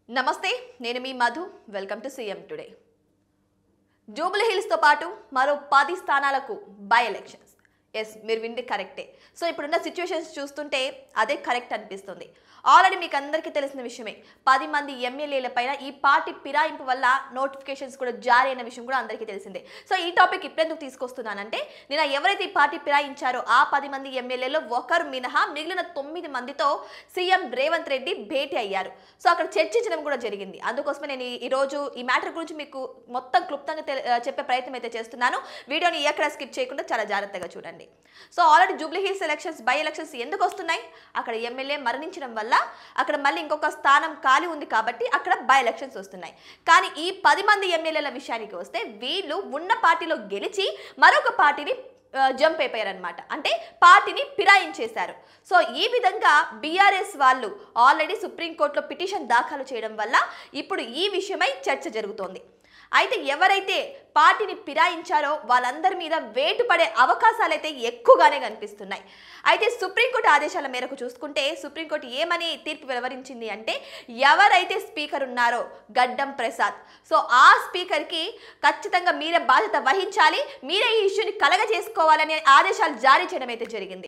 నమస్తే నేను మీ Madhu welcome to CM today Jubilee Hills తో పాటు మరో 10 స్థానాలకు బై ఎలక్షన్స్ ఎస్ మీరు వింది కరెక్టే సో ఇప్పుడున్న సిచ్యువేషన్స్ చూస్తుంటే అదే కరెక్ట్ అనిపిస్తుంది ఆల్రెడీ మీకు అందరికీ తెలిసిన విషయమే 10 మంది ఎమ్మెల్యేలపైన ఈ పార్టీ పిరాయింపు వల్ల నోటిఫికేషన్స్ కూడా జారీ అయిన విషయం కూడా అందరికీ తెలిసిందే సో ఈ టాపిక్ ఇప్పుడెందుకు తీసుకొస్తున్నానంటే నేను ఎవరైతే ఈ పార్టీ పిరాయించారో ఆ 10 మంది ఎమ్మెల్యేలో ఒకరు మినహా మిగిలిన 9 మందితో సీఎం రేవంత్ రెడ్డి భేటీ అయ్యారు సో అక్కడ చర్చించడం కూడా జరిగింది అందుకోసమే నేను ఈ రోజు ఈ మ్యాటర్ గురించి మీకు మొత్తం క్లుప్తంగా చెప్పే ప్రయత్నం అయితే చేస్తున్నాను వీడియోని ఎక్కడ స్కిప్ చేయకుండా చాలా జాగ్రత్తగా చూడండి so already Jubilee hills elections by elections ఎందుకు వస్తున్నాయి అక్కడ ఎమ్మెల్యే మరణించడం వల్ల అక్కడ మళ్ళీ ఇంకొక స్థానం ఖాళీ ఉంది కాబట్టి అక్కడ బై ఎలక్షన్స్ వస్తున్నాయి కానీ ఈ 10 మంది ఎమ్మెల్యేల విషయానికి వస్తే వీళ్ళు ఉన్న పార్టీలో గెలిచి మరొక పార్టీని జంప్ అయిపోయారనమాట అంటే పార్టీని ఫిరాయించేశారు సో ఈ విధంగా బీఆర్ఎస్ వాళ్ళు ఆల్రెడీ సుప్రీంకోర్టులో పిటిషన్ దాఖలు చేయడం వల్ల ఇప్పుడు ఈ విషయమై చర్చ జరుగుతోంది అయితే ఎవరైతే పార్టీని ఫిరాయించారో వాళ్ళందరి మీద వేటు పడే అవకాశాలు అయితే ఎక్కువగానే కనిపిస్తున్నాయి అయితే సుప్రీంకోర్టు ఆదేశాల మేరకు చూసుకుంటే సుప్రీంకోర్టు ఏమని తీర్పు వెలువరించింది అంటే ఎవరైతే స్పీకర్ ఉన్నారో గడ్డం ప్రసాద్ సో ఆ స్పీకర్కి ఖచ్చితంగా మీరే బాధ్యత వహించాలి మీరే ఈ ఇష్యూని కలగజేసుకోవాలనే ఆదేశాలు జారీ చేయడం అయితే జరిగింది